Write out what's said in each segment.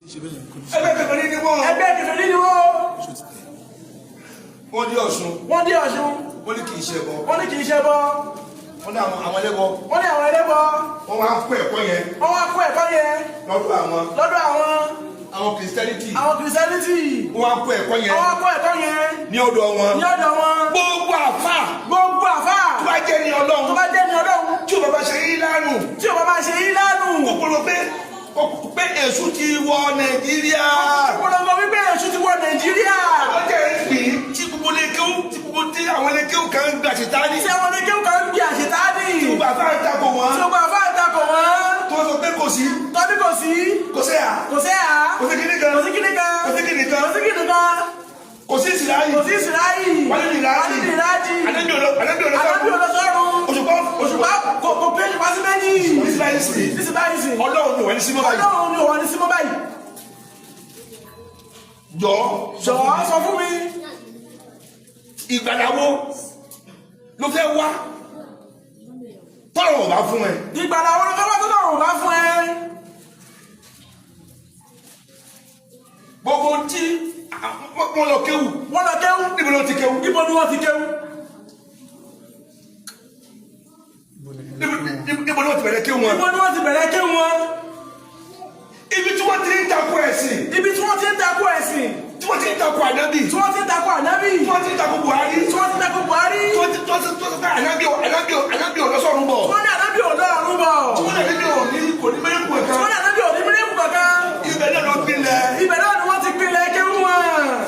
ẹgbẹ́ kẹfẹ́rí ni wọ́n. ẹgbẹ́ kẹfẹ́rí ni wọ́n. wọ́n dé Ọ̀ṣun. wọ́n dé Ọ̀ṣun. wọ́n ní kì í ṣe bọ́. wọ́n ní kì í ṣe bọ́. wọ́n ní àwọn ẹlẹ́bọ. wọ́n ní àwọn ẹlẹ́bọ. wọ́n wá kó ẹ̀kọ́ yẹn. wọ́n wá kó ẹ̀kọ́ yẹn. lọ́dọ̀ àwọn. lọ́dọ̀ àwọn. àwọn kìrìsìtẹ́nìtì. àwọn kìrìsìtẹ́nìtì. wọ́n wá kó ẹ̀kọ́ yẹn. wọ́n wá kó ẹ̀kọ́ yẹn. ní ọ̀dọ̀ wọn. ní ọ̀dọ̀ wọn. gbogbo àfà. gbogbo àfà. tó bá jẹ́ ní Ọlọ́run. tó bá jẹ́ ní Ọlọ́run. tí o bàbá ṣe yí lánù. tí o bàbá ṣe yí lánù. kòkòrò pé èṣù ti wọ Nàìjíríà. kòkòrò wípé èṣù ti wọ Nàìjíríà. ó jẹ́ ìpín tí gbogbo lékéwù tí àwọn lékéwù kan ń gbà ṣètánì. tí àwọn lékéwù kan ń gbà ṣètánì. tí o bàbá ń takò wọn. tí o bàbá ń takò wọn. tó sọ pé kò sí. tọ́bí kò sí. kò sí à. kò sí à. kò sí kíní kan. kò sí kíní kan. kò sí kíní kan. kò sí kíní kan. kò sí ìsìláyì. kò sí ìsìláyì. wọ́n ní ìrájì. wọ́n ní ìrájì. ànábì olóṣọ́run. òṣùpá kò pé ìṣùpá sí méjì. ìsìláyì sí. Ọlọ́run ni wọ́n ní símọ́ báyìí. Ọlọ́run ni wọ́n ní símọ́ báyìí. jọ̀ọ́ sọ fún mi. ìgbàláwo ló fẹ́ wá tọ́lọ̀ bá fún ẹ. ìgbàláwo ló fẹ́ wá tọ́lọ̀ bá fún ẹ. gbogbo tí wọ́n lọ kéwù. wọ́n lọ kéwù. níbo ni wọ́n ti kéwù. níbo ni wọ́n ti kéwù. níbo ni wọ́n ti bẹ̀rẹ̀ kéwù wọn. níbo ni wọ́n ti bẹ̀rẹ̀ kéwù wọn. ibi tí wọ́n ti ń takò ẹ̀sìn. ibi tí wọ́n ti ń takò ẹ̀sìn. tí wọ́n ti ń takò ànábì. tí wọ́n ti ń takò ànábì. tí wọ́n ti ń takò Buhari. tí wọ́n ti ń takò Buhari. tí wọ́n ti ká ànábì ọlọ́sọ̀rùn bọ̀. tí wọ́n ní ànábì ọlọ́run bọ̀. tí wọ́n ní ànábì kò ní mẹ́rẹ́kù kankan. tí wọ́n ní ànábì ò ní mẹ́rẹ́kù kankan. ibẹ̀ náà ló gbilẹ̀. ibẹ̀ náà ni wọ́n ti gbilẹ̀ kéwù wọn.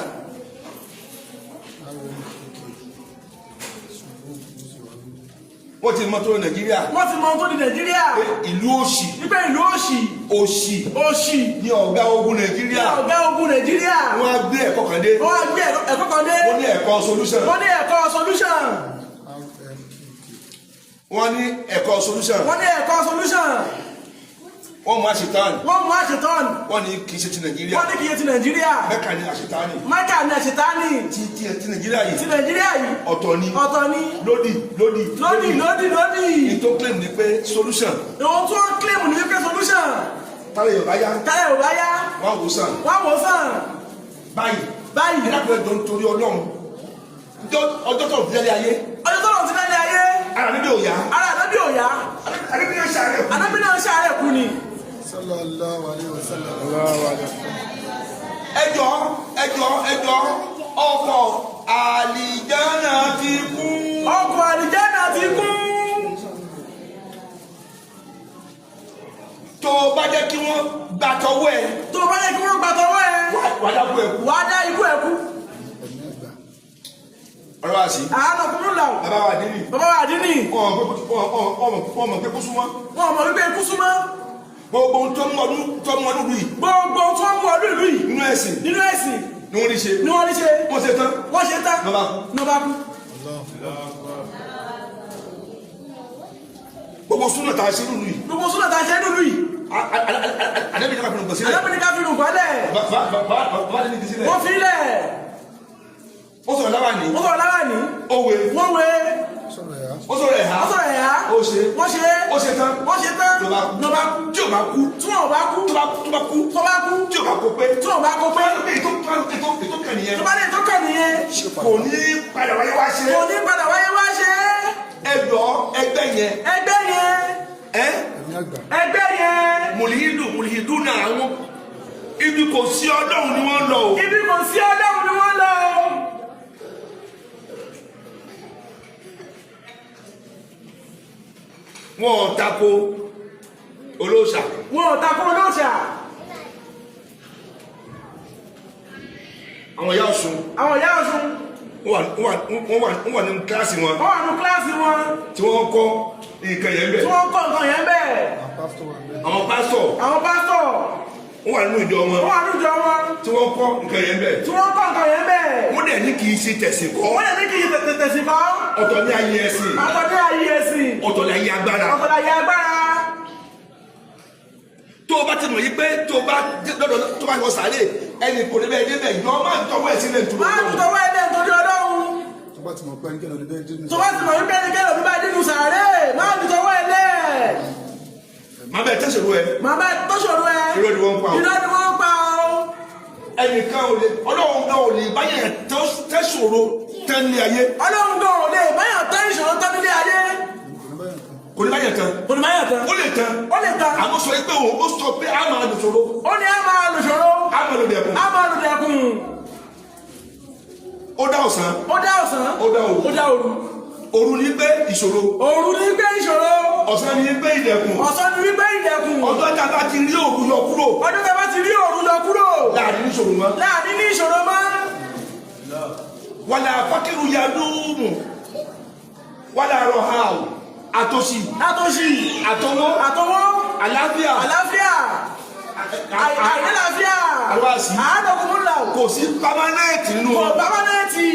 wọ́n ti mọ tó Nàìjíríà. wọ́n ti mọ tó di Nàìjíríà. ìlú òṣì. wípé ìlú òṣì. òṣì. òṣì. ní ọ̀gá ogun Nàìjíríà. ní ọ̀gá ogun Nàìjíríà. wọ́n á gbé ẹ̀kọ́ kan dé. wọ́n á gbé ẹ̀kọ́ kan dé. wọ́n ní ẹ̀kọ́ solution. wọ́n ní ẹ̀kọ́ solution. wọ́n ní ẹ̀kọ́ solution. wọ́n ní ẹ̀kọ́ solution. wọ́n mú àṣetán. wọ́n mú àṣetán. wọ́n ní kì í ṣe ti Nàìjíríà. wọ́n ní kì í ṣe ti Nàìjíríà. Mẹ́kà ní àṣetánì. Mẹ́kà ní àṣetánì. ti Nàìjíríà yìí. ti Nàìjíríà yìí. ọ̀tọ̀ ni. ọ̀tọ̀ ni. lódì. ní tó claim ni pé solution. ohun tó claim ni pé solution. tálẹ̀ Yorùbá yá. tálẹ̀ Yorùbá yá. wọ́n wò sàn. wọ́n wò sàn. báyìí. ẹ̀dá pẹ̀lú ẹ̀dọ́ nítorí Ọlọ́run. ọjọ́ tó ti délé ayé. ọjọ́ tó ti délé ayé. ara níbi òyà. Ànábì náà ṣàárẹ̀ kú ni. Sallallahu alaihi wasallam. ẹjọ́ ọkọ̀ àlìjánà ti kú. ọkọ̀ àlìjánà ti kú. tó bá jẹ́ kí wọ́n gbàtọ̀wọ́ ẹ̀. wàá dá ikú ẹ̀ kú. wàá dá ikú ẹ̀ kú. ọ̀rọ̀ wá sí. àánú kúrú là. bàbá wa dínì. ọmọ pé kú súnmọ́. wọ́n mọ̀ wípé kú súnmọ́. gbogbo tó mú ọdún ìlú yìí. gbogbo tó mú ọdún ìlú yìí. nínú ẹ̀sìn. ni wọ́n ní ṣe. wọ́n ṣe tán. nọba kú. gbogbo súnà tá a ṣe nínú yìí. Ànábì ní ká fi nù gbọ́ sílẹ̀. bàbá ní kí sílẹ̀. wọ́n fi lẹ̀. ó sọ̀rọ̀ láwàní. ó wé. ó sọ̀rọ̀ ẹ̀há. ó ṣe. ó ṣe tán. nọba kú. tí ò bá kú. tó bá kú. tí ò bá kó pé. ètò kàn nìyẹn. kò ní padà wáyé wá ṣe. ẹgbẹ́ yẹn. ẹgbẹ́ yẹn. mùlìhìdù náà àwọn ibi kò sí Ọlọ́run ni wọ́n lọ o. wọn ò tako olóòṣà. àwọn ìyá Ọ̀ṣun. wọ́n wà nínú kíláàsì wọn. tí wọ́n kọ́ nǹkan yẹn bẹ́ẹ̀. àwọn pásítọ̀. wọ́n wà nínú ìjọ wọn. tí wọ́n kọ́ nǹkan yẹn bẹ́ẹ̀. wọ́n dẹ̀ ní kì í ṣe tẹ̀sìn kọ́. ọ̀tọ̀ ní ayé ẹ̀sìn. ọ̀tọ̀ ní ayé agbára. tó o bá ti mọ̀ yí pé tó o bá lọ sáré ẹnì kò ní bẹ́ẹ̀ débẹ̀ yọ máa ń tọwọ́ ẹ̀ sílẹ̀ nítorí Ọlọ́run. tó bá ti mọ̀ pé ẹnikẹ́ni ọdún bẹ́ẹ̀ dínú. sàárè máa ń tọwọ́ ẹ̀ lẹ̀. máa bẹ tẹ̀sọ̀rọ̀ ẹ. irọ́ irọ́ ni wọ́n ń pa o. ẹnìkan ò lè ọlọ́run náà ò lè báyẹn tẹ́sòro tẹ́lẹ̀ ayé. ọlọ́run náà ò lè báyẹn tẹ́ ìṣòro tẹ́lẹ̀ ayé. kò ní báyẹn tán. kò ní báyẹn tán. ó lè tán. ó lè tán. àmọ́ sọ pé ó sọ pé a máa lò ṣòro. ó ní a máa lò ṣòro. a máa lò dẹ̀kun. a máa lò dẹ̀kun. ó dá ọ̀sán. ó dá ọ̀sán. ó dá òru. ó dá òru. òru ní pé ìṣòro. òru ní pé ìṣòro. ọ̀sán ní pé ìdẹ̀kùn. ọ̀sán ní pé ìdẹ̀kùn. ọjọ́ tá a bá ti rí òru yọ kúrò. ọjọ́ tá a bá ti rí òru yọ kúrò. láàrin ní ìṣòro mọ́. láàrin ní ìṣòro mọ́. wàlà fákìrù yadúmù wàlà rọ̀hàù àtòṣì. àtòṣì. àtọwọ́. àtọwọ́. àlàáfíà. àlàáfíà. àìlàáfíà. àlùwàsí. àádọ́kùnmọ́lá. kò sí pámánẹ́ẹ̀tì nínú. kò pámánẹ́ẹ̀tì.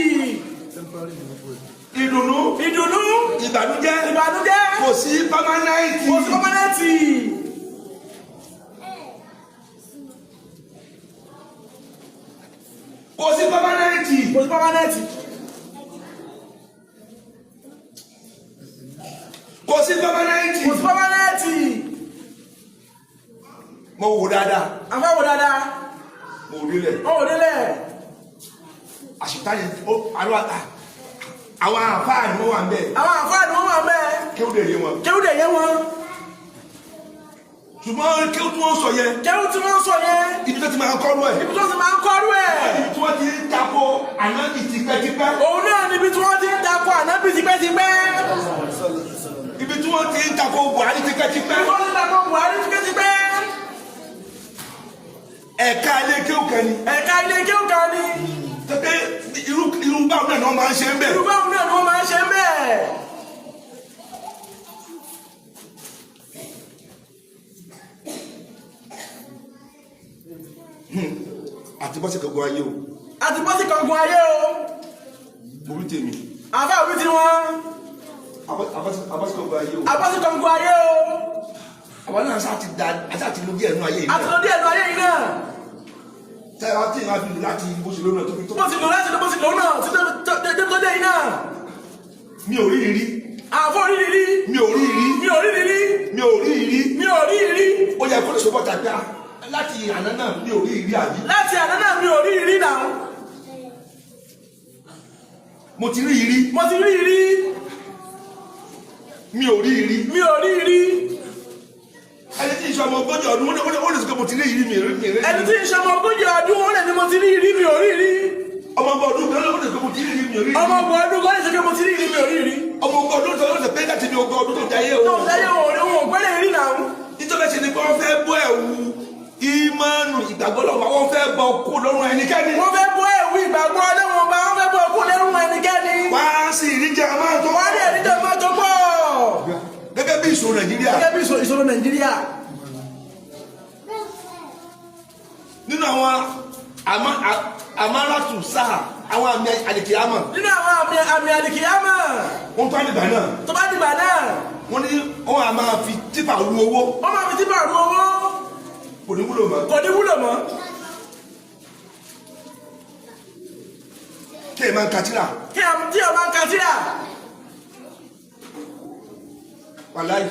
ìdùnnú. ìdùnnú. ìbànújẹ́. ìbànújẹ́. kò sí pámánẹ́ẹ̀tì. kò sí pámánẹ́ẹ̀tì. kò sí pámánẹ́ẹ̀tì. kò sí pámánẹ́ẹ̀tì. kò sí pámánẹ́ẹ̀tì. kò sí pámánẹ́ẹ̀tì. mo wò dáadáa. àfẹ́ wò dáadáa. mo rí lẹ̀. ó wò délẹ̀. àṣìtáyé àwọn àfáà ni wọ́n wà ń bẹ̀. àwọn àfáà ni wọ́n wà ń bẹ̀. kéwù dè yé wọn. kéwù dè yé wọn. ṣùgbọ́n kéwù tí wọ́n sọ yẹn. kéwù tí wọ́n sọ yẹn. ibi tó ti máa ń kọ́rú ẹ̀. ibi tó ti máa ń kọ́rú ẹ̀. ibi tí wọ́n ti ń tako ànábì tipẹ́tipẹ́. òun náà níbi tí wọ́n ti ń tako ànábì tipẹ́tipẹ́. ibi tí wọ́n ti ń tako Buhari tipẹ́tipẹ́. ibi tí wọ́n ti ń tako Buhari tipẹ́tipẹ́. ẹ̀ka ilé kéwù kan ni. ẹ̀ka ilé kéwù kan ni. tẹ́tẹ́ irú báwọn náà ni wọ́n máa ń ṣe ń bẹ̀. irú báwọn náà ni wọ́n máa ń ṣe ń bẹ̀. àti bọ́sẹ̀ kankan ayé o. àti bọ́sì kankan ayé o. mo rí tèmi. àfẹ́ òbí ti wọ́n. abọ́sẹ̀ kankan ayé o. àbọ́sì kankan ayé o. àwọn náà àti àti lo díẹ̀ nínú ayé yìí àti lọ díẹ̀ nínú ayé yìí náà. tẹ́lá tí ìhà fi lò láti bó ṣe lónà tó fi tó. bó ti lò láti lọ bó ti lò náà títí tó dé yìí náà. mi ò rí ìrí. àfọ oríire rí. mi ò rí ìrí. mi ò rí ìrí. mi ò rí ìrí. mi ò rí ìrí. ó yẹ kó lè sọ bọ́ta gbá láti àná náà mi ò rí ìrí àbí. láti àná náà mi ò rí ìrí náà. mo ti rí ìrí. mo ti rí ìrí. mi ò rí ìrí. mi ò rí ìrí. ẹni tí ìṣọ́ ọmọ ogójì ọdún ó lè sọ pé mo ti rí ìrí mi rí. ẹni tí ìṣọ́ ọmọ ogójì ọdún ó lè ní mo ti rí ìrí mi ò rí ìrí. ọmọ ọgbọ ọdún kan ló lè sọ pé mo ti rí ìrí mi ò rí ìrí. ọmọ ọgbọ ọdún kan lè sọ pé mo ti rí ìrí mi ò rí ìrí. ọmọ ọgbọ ọdún kan ló lè pé láti ní ọgbọ ọdún tó jayé o. tó ń jayé òun ò gbẹ́lẹ̀ ìrí náà. nítorí ṣe ni pé wọ́n fẹ́ bọ́ ẹ̀wù ìmánu ìgbàgbọ́ lọ́wọ́ wọ́n fẹ́ bọ́ kó lọ́rùn ẹnikẹ́ni. wọ́n fẹ́ bọ́ ẹ̀wù ìgbàgbọ́ ọlọ́wọ́n bá wọ́n fẹ́ bọ́ kó lẹ́rùn ẹnikẹ́ni. wá sí ìríjà máa tó. wọ́n á dẹ̀ ìríjà máa tó pọ̀. gẹ́gẹ́ bí ìṣòro Nàìjíríà. gẹ́gẹ́ bí ìṣòro Nàìjíríà. nínú àwọn amáràtù sáà àwọn àmì àlìkìyámà. nínú àwọn àmì àlìkìyámà. wọ́n tó àdìbà náà. tó bá dìbà náà. wọ́n ní wọ́n á máa fi típà ru owó. wọ́n máa fi típà ru owó. kò ní wúlò mọ́. kò ní wúlò mọ́. kí ẹ máa ń katira. kí ẹ máa ń katira. wàláyé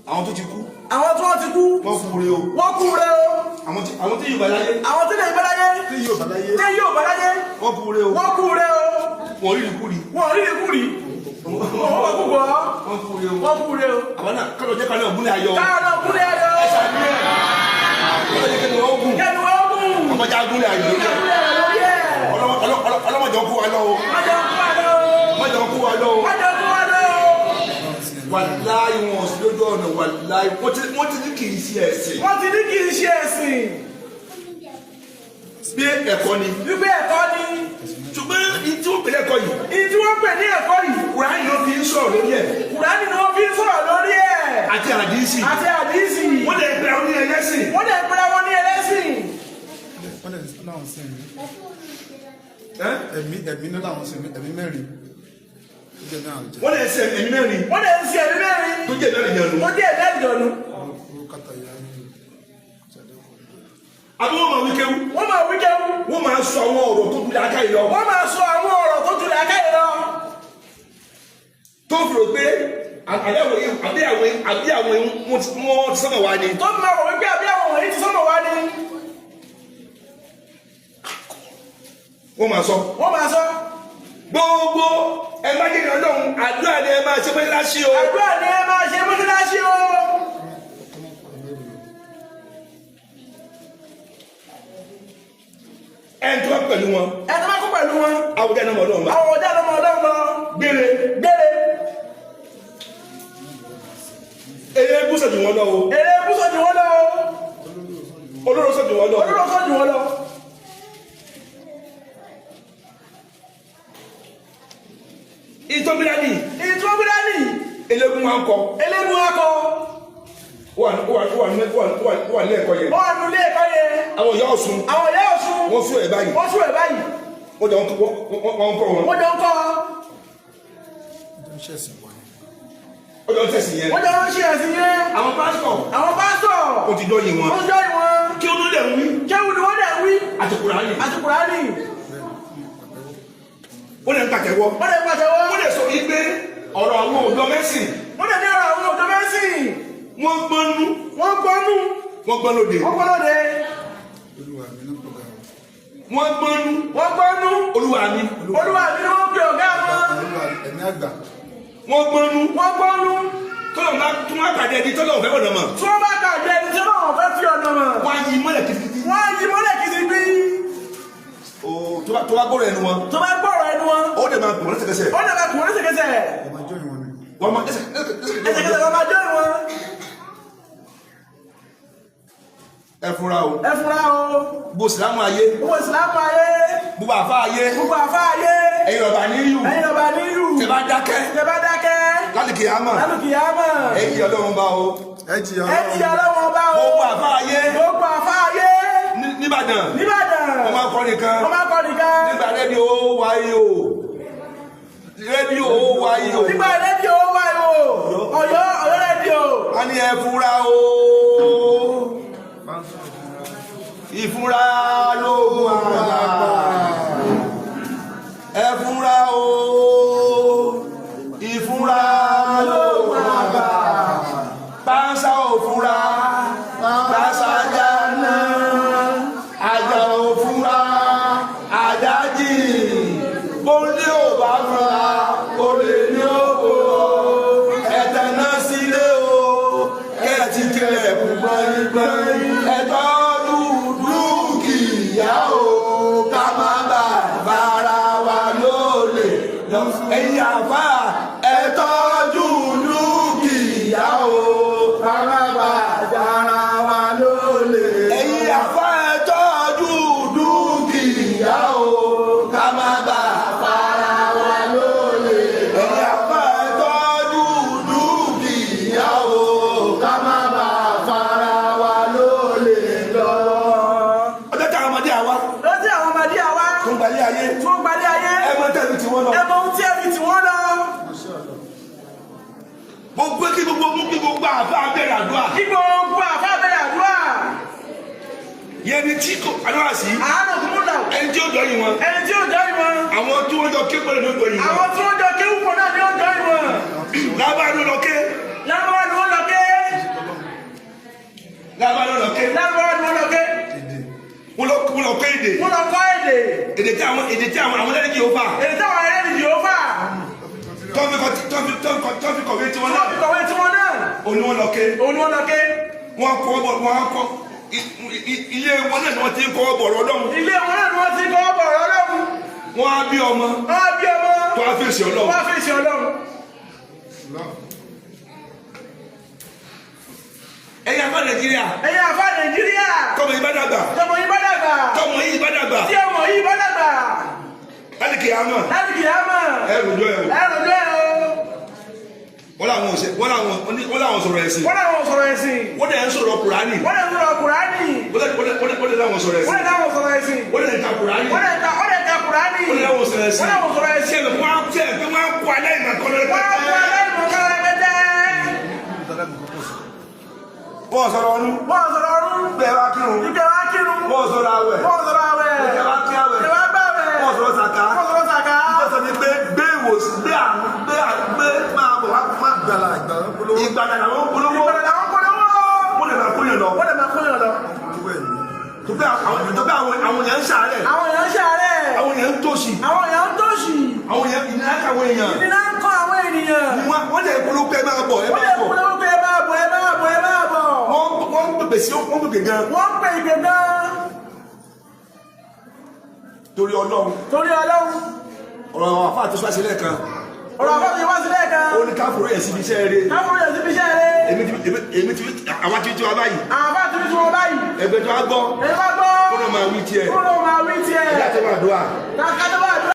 àwọn tó ti kú. àwọn tí wọ́n ti kú. wọ́n kú re o. wọ́n kú re o. àwọn tí yóò bá láyé. àwọn tí yóò bá láyé. tí yóò bá láyé. tí yóò bá láyé. wọ́n kú re o. wọ́n kú re o. wọ́n rí ikú rí. wọ́n rí ikú rí. wọ́n kú bọ̀. wọ́n kú re o. wọ́n kú re o. àwọn náà kọ́lọ̀ jẹ́ kálọ̀ ògúnlẹ̀ ayọ̀. kálọ̀ ògúnlẹ̀ ayọ̀. ẹ ṣàbí ẹ̀. kọ́lọ̀ jẹ́ kẹ́ni wọ́n gùn. kẹ́ni wọ́n gùn. ọmọdé agúnlẹ̀ ayọ̀ lórí ẹ̀. ọlọ́mọdé ọkú wa lọ o. ọmọdé ọkú wa lọ o. wàláyé wọn sí lójú ọ̀nà wàláyé wọ́n ti ní kì í ṣe ẹ̀sìn. wọ́n ti ní kì í ṣe ẹ̀sìn. bí ẹ̀kọ́ ni. wípé ẹ̀kọ́ ni. ṣùgbọ́n ìtí wọ́n pè ní ẹ̀kọ́ yìí. ìtí wọ́n pè ní ẹ̀kọ́ yìí. Kùránì ló fi ń sọ̀rọ̀ lórí ẹ̀. Kùránì ló fi ń sọ̀rọ̀ lórí ẹ̀. àti àdìsí. àti àdìsí. wọ́n lè pera wọn ní ẹlẹ́sìn. wọ́n lè pera wọn ní ẹlẹ́sìn. ẹ̀mí náà làwọn sìn ẹ̀mí mẹ́rin. wọ́n lè ṣe ẹ̀mí mẹ́rin. wọ́n lè ṣe ẹ̀mí mẹ́rin. tó jẹ́ mẹ́rin yẹn nu. tó jẹ́ mẹ́rin yẹn nu. àbí wọ́n máa wí kéwú. wọ́n máa wí kéwú. wọ́n máa sọ àwọn ọ̀rọ̀ tó dúdú aká yìí lọ. wọ́n máa sọ àwọn ọ̀rọ̀ tó dúdú aká yìí lọ. tó fi rò pé àbí àwọn wọn ti sọ́mọ̀ wá ni. tó fi máa wọ̀ wípé àbí àwọn wọ̀nyí ti sọ́mọ̀ wá ni. wọ́n máa sọ. gbogbo ẹ má jẹ́ Ọlọ́run àdúrà ni ẹ máa ṣe mọ́ṣáláṣí o. àdúrà ni ẹ máa ṣe mọ́ṣáláṣí o. ẹni tó bá pẹ̀lú wọn. àwùjọ ẹni ọmọ Ọlọ́run lọ. gbére. èrè búṣọ̀ jù wọ́n lọ o. olóró sọ̀ jù wọ́n lọ. ìtọ́bílání. eléégún wa ń kọ. wà ní ẹ̀kọ́ yẹn. àwọn ìyá Ọ̀ṣun. wọ́n sún ẹ̀ báyìí. wọ́n jọ ń kọ́ wọn. wọ́n jọ ń tẹ̀sí yẹn. àwọn pásítọ̀. wọ́n ti dọ́yìn wọn. kí ó ló dẹ̀ wí. àti Kùránì. wọ́n lè ń pàtẹ́wọ́. wọ́n lè sọ wípé ọ̀rọ̀ àwọn ọ̀dọ́ mẹ́sìn. wọ́n gbọ́nú. wọ́n gbọ́n lóde. wọ́n gbọ́nú. olúwa mi ni wọ́n pè ọ̀gá wọn. ẹ̀mí àgbà. wọ́n gbọ́nú. tọ́lọ̀ bá tún wá pàdé ẹni tọ́lọ̀ fẹ́ ọ̀nà mọ̀. tí wọ́n bá pàdé ẹni tí wọ́n fẹ́ fi ọ̀nà mọ̀. wọ́n á yí mọ́lẹ̀ kìtìkìtì. tó bá gbọ́rọ̀ ẹnu wọn. ó dẹ̀ máa kùn wọ́n lẹ́sẹ̀kẹsẹ̀. wọ́n máa jó ìwọ̀n ni. wọ́n máa lẹ́sẹ̀kẹsẹ̀ wọ́n máa jó ìwọ̀n. ẹ fura o. gbogbo ìsìlámù ayé. gbogbo àfá ayé. ẹ̀yin ọba níyù. tẹ bá dákẹ́. lálùkì àmọ́. ẹ̀yin Ọlọ́run bá o. gbogbo àfá ayé. Níbàdàn. wọ́n máa kọ́ nìkan. nígbà rédíò wáyé o. nígbà rédíò Ọ̀yọ́ rédíò. a ní ẹ fura o. ìfúnra lóògùn àgbà. ẹ fúnra o. ìfúnra lóògùn àgbà. pánsá ò fúnra. pánsá ajá náà. ajá ò fúnra. ajá jì. bóńdé ò bá fúnra. olè ní òkò. ẹ̀tẹ̀ náà sílé o. kẹ́ẹ̀tì kílẹ̀ púpọ̀ nígbà. ẹ̀tọ́ ẹ̀yin àfá ẹ tọ́jú dúkìá o ká má bà dára wa lólè. ẹ̀yin àfá ẹ tọ́jú dúkìá o ká má bà dára wa lólè. ẹ̀yin àfá ẹ tọ́jú dúkìá o ká má bà dára wa lólè lọ. ọjọ́ tí àwọn ọmọdé àwa. tó ń gbalẹ̀ ayé. ẹ mọ tẹ̀lé tí wọ́n lọ. gbogbo kí gbogbo àfa abẹ́rẹ́ àdúrà. yẹni tí kò àdúrà sí. ẹni tí ó jọ yìí wọn. àwọn tí wọ́n jọ ké pẹ̀lú ní ó jọ yìí wọn. lábàá ló lọ ké. wọ́n lọ kọ́ èdè. èdè tí àwọn ẹlẹ́dìí yóò fà. tọ́fi kọ̀wé tí wọ́n náà. òní wọ́n lọ ké. wọ́n kọ́ ilé wọn náà ni wọ́n ti ń kọ́ bọ̀rọ̀ Ọlọ́run. wọ́n á bí ọmọ. tó á fèsì Ọlọ́run. ẹ̀yin àfá Nàìjíríà. tọmọ yìí bá dàgbà. tí ọmọ yìí bá dàgbà. láti kìyàmọ̀. ẹrù jọ ẹrù. wọ́n làwọn sọ̀rọ̀ ẹ̀sìn. wọ́n dẹ̀ ń sọ̀rọ̀ Kùránì. wọ́n dẹ̀ láwọn sọ̀rọ̀ ẹ̀sìn. wọ́n dẹ̀ ń ta Kùránì. wọ́n dẹ̀ láwọn sọ̀rọ̀ ẹ̀sìn. ṣé ẹ̀ wọ́n á kó alẹ́ ìmọ̀kànlẹ́ wọ́n sọ̀rọ̀ ọdún. bẹ́ẹ̀ wá kírun. wọ́n sọ̀rọ̀ àwẹ̀. bẹ́ẹ̀ wá kí àwẹ̀. wọ́n sọ̀rọ̀ sàká. ìjọsọ ni pé gbé ìwòsàn gbé máa bọ̀ wá ìgbàlà làwọn polówó. wọ́n lè máa kóyàn lọ. tó pé àwọn tó bá àwọn èèyàn ń ṣàárẹ̀. àwọn èèyàn ń ṣàárẹ̀. àwọn èèyàn ń tòṣì. àwọn èèyàn ń tòṣì. àwọn èèyàn ìnira kà àwọn èèyàn. ìnira ń kọ́ àwọn ènìyàn. wọ́n lè polówó pé ẹ máa bọ̀ ẹ máa bọ̀. wọ́n lè polówó pé ẹ máa bọ̀ ẹ máa bọ̀ ẹ máa bọ̀. wọ́n pèpè sí wọ́n pèpè gan. wọ́n pè ìpè gan. torí Ọlọ́run. torí Ọlọ́run. ọ̀rọ̀ àwọn àfáà tó ṣáṣe lẹ́ẹ̀kan. ọ̀rọ̀ àfáà tó wá sílẹ̀ kan. ó ní káfòrò yẹn síbi iṣẹ́ rẹ̀. káfòrò yẹn síbi iṣẹ́ rẹ̀. èmi ti àwọn tí tí wọ́n báyìí. àwọn àfáà tó tí wọ́n báyìí. ẹgbẹ́ tó wá gbọ́. ẹ bá gbọ́. kó ló máa wí tiẹ̀. kó ló máa wí tiẹ̀. ẹ̀yà tó máa dùn à. kàkà tó máa dùn.